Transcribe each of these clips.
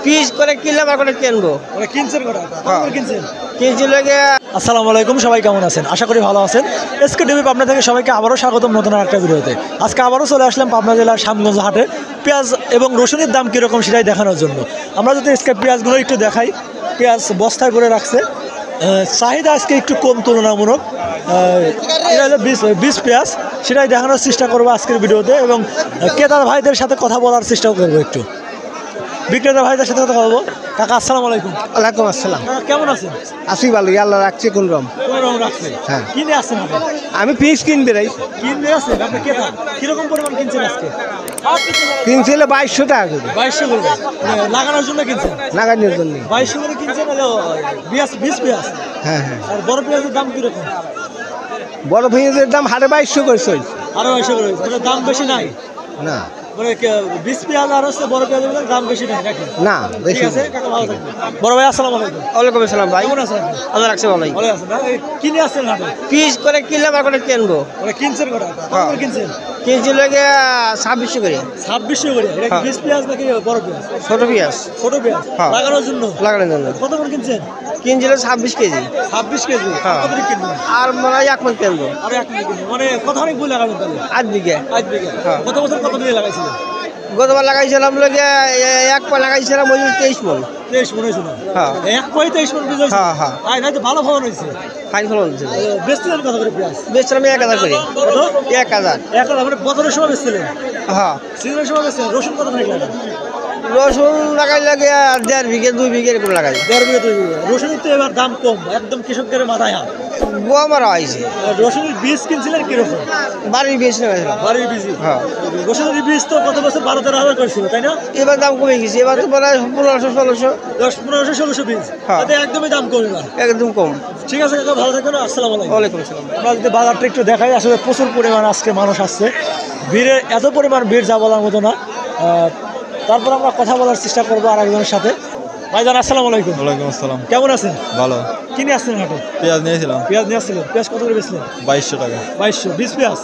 Piece করে কিনলাম আর করে কিনবো। কিনছেন কটা? কিনছেন? কিনছি লাগে। আসসালামু আলাইকুম, সবাই কেমন আছেন? আশা করি ভালো আছেন। এসকে টিভি পাবনা থেকে সবাইকে আবারও স্বাগতম নতুন একটা ভিডিওতে। আজকে আবারও চলে আসলাম পাবনা জেলার শ্যামগঞ্জ হাটে পেঁয়াজ এবং রসুনের দাম কীরকম সেটাই দেখানোর জন্য। আমরা যদি আজকে পেঁয়াজগুলো একটু দেখাই, পেঁয়াজ বস্তায় করে রাখছে, চাহিদা আজকে একটু কম তুলনামূলক। এটা হলো বিশ পেঁয়াজ, সেটাই দেখানোর চেষ্টা করবো আজকের ভিডিওতে এবং ক্রেতা ভাইদের সাথে কথা বলার চেষ্টাও করবো। একটু বিক্রেতা ভাইদের সাথে কথা বলবো। কাকা আসসালামু আলাইকুম। ওয়ালাইকুম আসসালাম। কেমন আছেন? আসি ভালো, আল্লাহ রাখছে কোন রকম। হ্যাঁ, কিনে আসছেন? আমি পিস কিনবে রাই। কিনতে আসছেন আপনি? ক্রেতা কিরকম পরিমাণ কিনছেন আজকে? কিনছিল 2200 টাকা করে। 2200 করে লাগানোর জন্য কিনছেন? লাগানোর জন্য 2200 করে কিনছেন। বিশ পেঁয়াজ। হ্যাঁ হ্যাঁ। আর বড় পেঁয়াজের দাম কিরকম? বড় পেঁয়াজের দাম 2250 করছে। আরো 2200 করে, মানে দাম বেশি নাই না মানে বিশ পেঁয়াজ আর হচ্ছে বড় পেঁয়াজের দাম বেশি নাই নাকি? না, ঠিক বেশি আছে কাকা, ভালো থাকবেন। বড় ভাই আসসালামু আলাইকুম। ওয়ালাইকুম আসসালাম ভাই। কেমন আছেন? আল্লাহ রাখছে ভালোই। ভালো আছেন না? কিনে আসছেন হাটে? পিস করে কিনলাম আর করে কিনবো। কিনছেন কটা? হ্যাঁ। কত কিনছেন? কিনছি লাগে 2600 করে। 2600 করে। এটা কি হ্যাঁ। বিশ পেঁয়াজ নাকি বড় পেঁয়াজ? ছোট পেঁয়াজ ছোট পেঁয়াজ হ্যাঁ। লাগানোর জন্য। লাগানোর জন্য কত করে কিনছেন? কিনছিল 26 কেজি। 26 কেজি। হ্যাঁ। কত করে কিনবেন? আর মনে হয় 1 মণ কিনবো। আরো 1 কেজি কিনবেন। মানে কতখানি বই লাগাবেন তাহলে? 8 বিঘে। 5 বিঘা। হ্যাঁ। গত বছর কত বিঘা লাগাইছিলেন? গতবার লাগাইছিলাম লাগে 1 পা লাগাইছিলাম ওই 23 মণ। 23 মন হয়েছিল। হ্যাঁ। এক পয় 23 মন বীজ হয়েছে। হ্যাঁ, হ্যাঁ। আর নাই তো ভালো ফলন হয়েছে। ফাইন ফলন হচ্ছে। বেচছিলেন কত করে পেঁয়াজ? বেচছিলাম 1000 করে। কত? 1000। এখন মানে বছরের সময় বেচছিলেন? হ্যাঁ। সিজনের সময় বেচছিলেন। রসুন কত করে লাগান? রসুন লাগাই লাগে 1.5 বিঘে 2 বিঘের উপর লাগাই। 1.5 বিঘা 2 বিঘা। রসুনের তো এবার দাম কম, একদম কৃষকদের মাথায় হাত। গোয়া মারা হয়েছে। আর রসুনের বীজ কিনছিলেন কিরকম? বাড়ির বেশি লাগাইছিলাম। বাড়ির বীজ। হ্যাঁ। রসুনের বীজ তো গত বছর 12-13 হাজার করেছিল, তাই না? এবার দাম কমে গেছে, এবার তো প্রায় 1500-1600। 10-1500-1600 বীজ। হ্যাঁ। তাতে একদমই দাম কমে না। একদম কম। ঠিক আছে কাকা, ভালো থাকবেন। আসসালামু আলাইকুম। ওয়ালাইকুম আসসালাম। আমরা যদি বাজারটা একটু দেখাই, আসলে প্রচুর পরিমাণ আজকে মানুষ আসছে। ভিড়ে এত পরিমাণ ভিড় যা বলার মতো না। তারপর আমরা কথা বলার চেষ্টা করবো আর একজনের সাথে। ভাইজান আসসালামু আলাইকুম। ওয়ালাইকুম আসসালাম। কেমন আছেন? ভালো। কিনে আসছেন হাটে? পেঁয়াজ নিয়েছিলাম পেঁয়াজ নিয়ে আসছিলেন। পেঁয়াজ কত করে বেচলেন? 2200 টাকা। 2200। 20 পেঁয়াজ।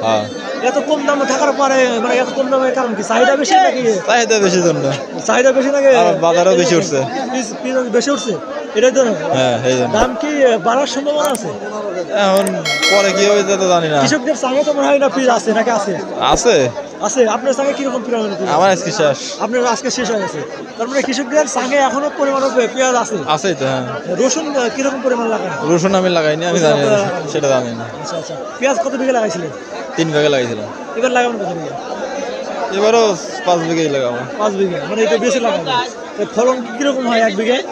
হ্যাঁ, এত কম দামে থাকার পরে মানে এত কম দামের কারণ কি? চাহিদা বেশি নাকি? চাহিদা বেশি জন্য। চাহিদা বেশি নাকি? আর বাজারও বেশি উঠছে। পেঁয়াজ বেশি উঠছে, এটাই তো। হ্যাঁ, এই জন্য। দাম কি বাড়ার সম্ভাবনা আছে? এখন পরে কি হবে তো জানি না। কৃষকদের সঙ্গে তো মনে হয় না পেঁয়াজ আছে নাকি? আছে আছে। আছে। আপনার সঙ্গে কিরকম পরিমাণ? আমার আজকে শেষ। আপনার আজকে শেষ হয়ে গেছে, তার মানে কৃষকদের সঙ্গে এখনো পরিমাণ পেঁয়াজ আছে। আছেই তো। হ্যাঁ, রসুন কিরকম পরিমাণ লাগান? রসুন আমি লাগাইনি, আমি জানি না, সেটা জানি না। আচ্ছা আচ্ছা। পেঁয়াজ কত বিঘা লাগাইছিলেন? 3 বিঘা লাগাইছিলাম। এবার লাগাবেন কত বিঘা? এবারও 5 বিঘাই লাগাবো। 5 বিঘা। মানে এটা বেশি লাগাবেন। তো ফলন কিরকম হয় 1 বিঘায়?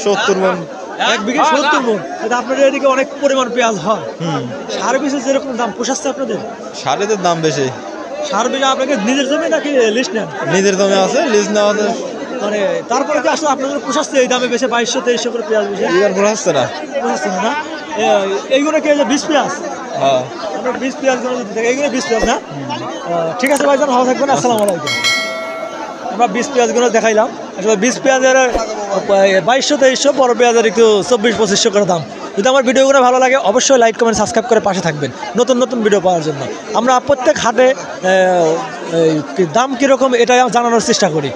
70 মণ। 1 বিঘা 70 মণ। এটা আপনাদের এদিকে অনেক পরিমাণ পেঁয়াজ হয়। সার বীজের যেরকম দাম পোষাচ্ছে আপনাদের? সারের দাম বেশি। সার বীজ আপনাকে নিজের জমি নাকি লিস্ট নেন? নিজের জমি আছে, লিজ নেওয়া আছে। মানে তারপরে কি আসলে আপনাদের পোষাচ্ছে এই দামে বেশি 2200-2300 করে পেঁয়াজ বেশি? এবার ভরা হচ্ছে না। পোষাচ্ছে না? এইগুলো কি 20 পেঁয়াজ? হ্যাঁ। আমরা 20 পেঁয়াজগুলো যদি দেখি, এইগুলো 20 পেঁয়াজ না? ঠিক আছে ভাইজান, ভালো থাকবেন। আসসালামু আলাইকুম। আমরা 20 পেঁয়াজগুলো দেখাইলাম। আসলে 20 পেঁয়াজের 2200-2300, বড় পেঁয়াজের একটু 2400-2500 করে দাম। যদি আমার ভিডিওগুলো ভালো লাগে অবশ্যই লাইক কমেন্ট সাবস্ক্রাইব করে পাশে থাকবেন নতুন নতুন ভিডিও পাওয়ার জন্য। আমরা প্রত্যেক হাটে দাম কীরকম এটা জানানোর চেষ্টা করি।